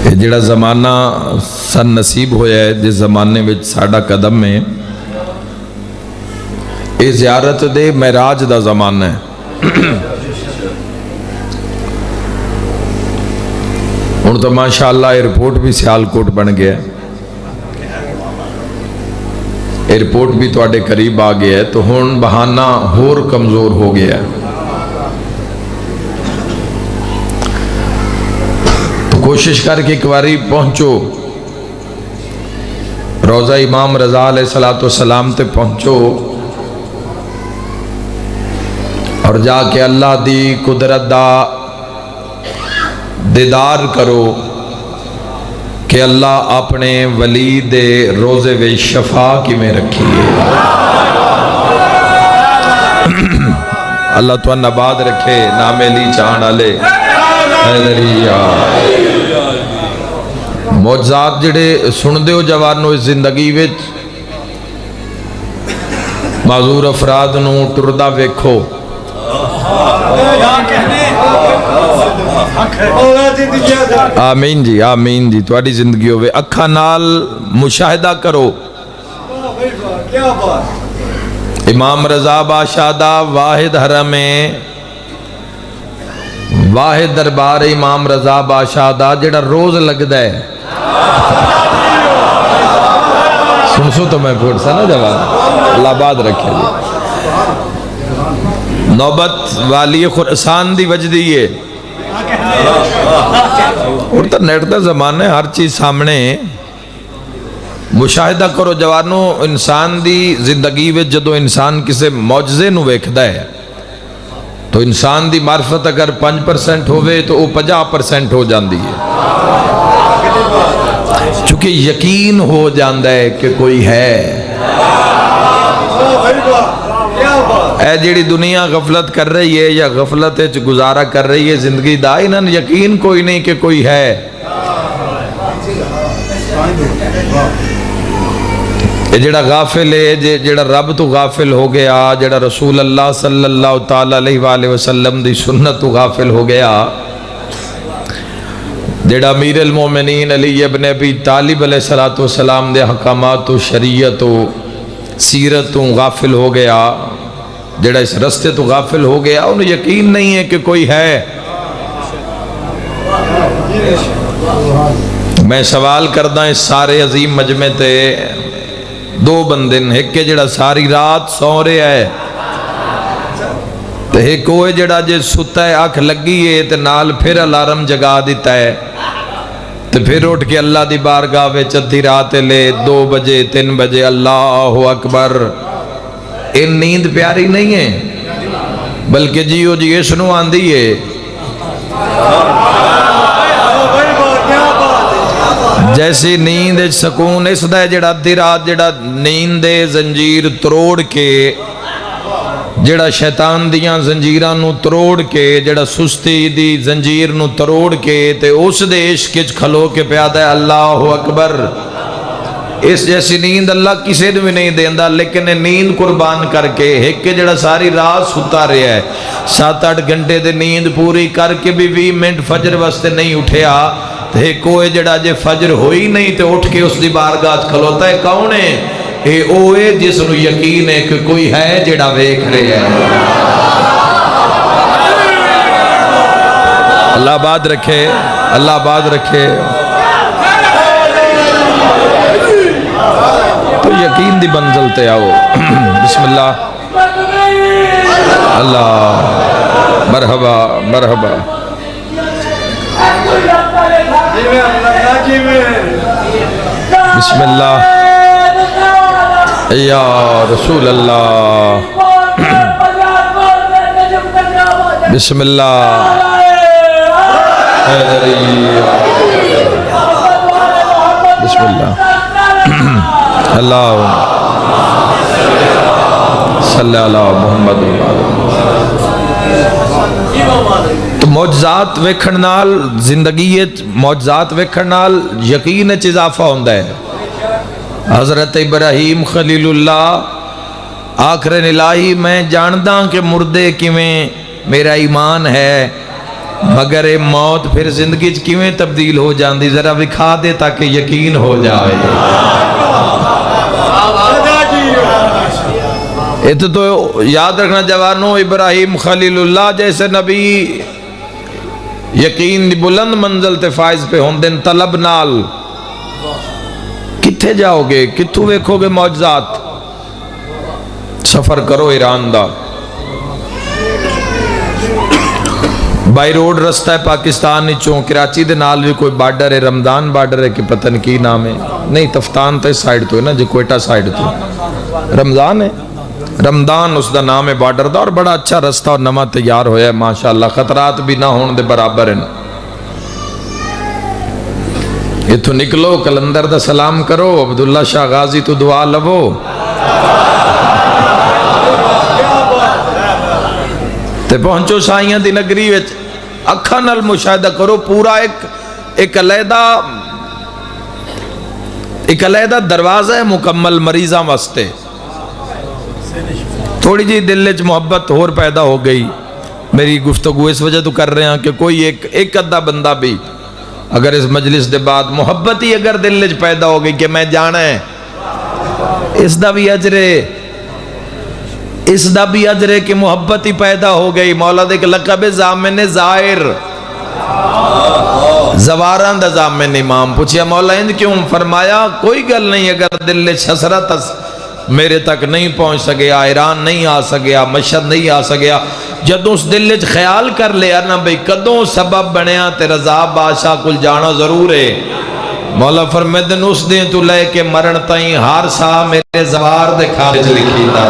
کہ جڑا زمانہ سن نصیب ہویا ہے جس زمانے میں ساڑا قدم ہے یہ زیارت دے معراج دا زمانہ ہے۔ ہن تو ماشاءاللہ ایئرپورٹ بھی سیالکوٹ بن گیا ہے، ایئرپورٹ بھی تواڈے قریب آ گیا ہے، تو ہن بہانہ ہور کمزور ہو گیا ہے۔ تو کوشش کر کے ایک باری پہنچو، روضہ امام رضا علیہ السلام تے پہنچو اور جا کے اللہ دی قدرت دا دیدار کرو کہ اللہ اپنے ولی دے روزے وے شفا کی میں رکھی ہے۔ اللہ تو نباد رکھے نام علی چاہن علی حیدریہ۔ معجزات جڑے سن دیو جوانو اس زندگی وچ معذور افراد نو ٹردہ ویکھو، آمین جی آمین جی، تواڈی زندگی ہوئے اکھا نال مشاہدہ کرو۔ امام رضا باشادہ واحد حرم واحد دربار امام رضا باشادہ جڑا روز لگدا ہے، سنسو تو میں پھوٹ سا نا جواب، اللہ باد رکھے جی۔ نوبت والی خراسان دی وجدی ہے، اور تا نیٹ دا زمانے ہر چیز سامنے، مشاہدہ کرو جوانو۔ انسان دی زندگی وچ جدو انسان کسے معجزے نو ویکھدا ہے تو انسان دی معرفت اگر 5% ہوئے تو وہ 50% ہو جاندی ہے، چونکہ یقین ہو جاندہ ہے کہ کوئی ہے۔ اے جیڑی دنیا غفلت کر رہی ہے یا غفلت گزارا کر رہی ہے زندگی دا، انہاں یقین کوئی نہیں کہ کوئی ہے۔ یہ جڑا غافل ہے، جڑا رب تو غافل ہو گیا، جڑا رسول اللہ صلی اللہ تعالیٰ علیہ وآلہ وسلم دی سنت تو غافل ہو گیا، جڑا امیر المومنین علی ابن ابی طالب علیہ السلام دے حکامات و شریعت و سیرت تو غافل ہو گیا، جڑا اس رستے تو غافل ہو گیا، انہیں یقین نہیں ہے کہ کوئی ہے۔ میں سوال کردہ اس سارے عظیم مجمع تے دو بندن، ایک کے جڑا ساری رات سو رہے ہے، تو ایک ہوئے جڑا جے ستا ہے آنکھ لگی ہے تو نال پھر الارم جگا دیتا ہے، تو پھر اٹھ کے اللہ دی بارگاہ وچ ادھی رات لے 2 بجے 3 بجے اللہ اکبر۔ ان نیند پیاری نہیں ہے بلکہ جیو جی اس نو آندھی ہے۔ جیسی نیند سکون اس دا جڑا ادھی رات جڑا نیند زنجیر تروڑ کے، جڑا شیطان دیاں زنجیراں نو تروڑ کے، جڑا سستی دی زنجیر نو تروڑ کے تے اس دے عشق وچ کھلو کے پیادا ہے اللہ اکبر۔ اس جیسی نیند اللہ کسی نے بھی نہیں دیندہ، لیکن نیند قربان کر کے ایک جڑا ساری رات ستا رہا ہے، 7-8 گھنٹے دے نیند پوری کر کے بھی 20 منٹ فجر واسطے نہیں اٹھیا، تو ایک کوئی جڑا جے فجر ہوئی نہیں تو اٹھ کے اس دی بارگاہ کھلوتا ہے۔ کون ہے؟ اے اوے جس نو یقین ہے کہ کوئی ہے جڑا ویکھ رہے ہے۔ اللہ آباد رکھے، اللہ آباد رکھے۔ تو یقین دی منزل تے آؤ۔ بسم اللہ، اللہ مرحبا مرحبا۔ بسم اللہ یا رسول اللہ، بسم اللہ بسم اللہ، اللہ صلی اللہ محمد۔ تو معجزات ویکھن نال زندگی معجزات ویکھن نال یقین وچ اضافہ ہوندا ہے۔ حضرت ابراہیم خلیل اللہ آخر الہی میں جانداں کہ مردے کیویں میرا ایمان ہے، مگر اے موت پھر زندگی کیویں تبدیل ہو جاندی ذرا وکھا دے تاکہ یقین ہو جائے. تو یاد رکھنا جوانوں، ابراہیم خلیل اللہ جیسے نبی یقین دی بلند منزل تے فائز پہ ہوندن طلب نال کتھے جاؤ گے، کتھوں ویکھو گے معجزات. سفر کرو ایران دا، بائی روڈ رستہ ہے پاکستان چوں کراچی دے نال بھی کوئی بارڈر ہے، رمضان بارڈر ہے کہ پتہ نہیں کی نام ہے، نہیں تفتان تے سائیڈ تو ہے نا جی، کوئٹہ سائیڈ تو رمضان ہے، رمضان اس دا نام ہے بارڈر دا، اور بڑا اچھا رستہ اور نما تیار ہویا ہے ماشاءاللہ، خطرات بھی نہ ہون دے برابر ہیں. اتھو نکلو کلندر دا سلام کرو، عبداللہ شاہ غازی تو دعا لو، تے پہنچو سائیاں دی نگری وچ، اکھاں نال مشاہدہ کرو پورا ایک علیحدہ دروازہ ہے مکمل مریضاں واسطے. تھوڑی جی دل وچ محبت اور پیدا ہو گئی. میری گفتگو اس وجہ تو کر رہے ہیں کہ کوئی ایک ادھا بندہ بھی اگر اس مجلس دے بعد محبت ہی اگر دل وچ پیدا ہو گئی کہ میں جانا ہے، اس دا بھی اجر ہے کہ محبت ہی پیدا ہو گئی. مولا دے کہ لقب زامن زائر، زواران دا زامن امام. پوچھیا مولا اند کیوں؟ فرمایا کوئی گل نہیں، اگر دل وچ حسرت میرے تک نہیں پہنچ سکیا، ایران نہیں آ سکیا، مشہد نہیں آ سکیا، جدوں اس دل وچ خیال کر لیا نا بھئی کدوں سبب بنیا تے رضا بادشاہ کل جانا ضرور ہے. مولا فرمیدن اس دن تو لے کے مرن تائیں ہر سا میرے زوار دے کھانے چ لکھی تا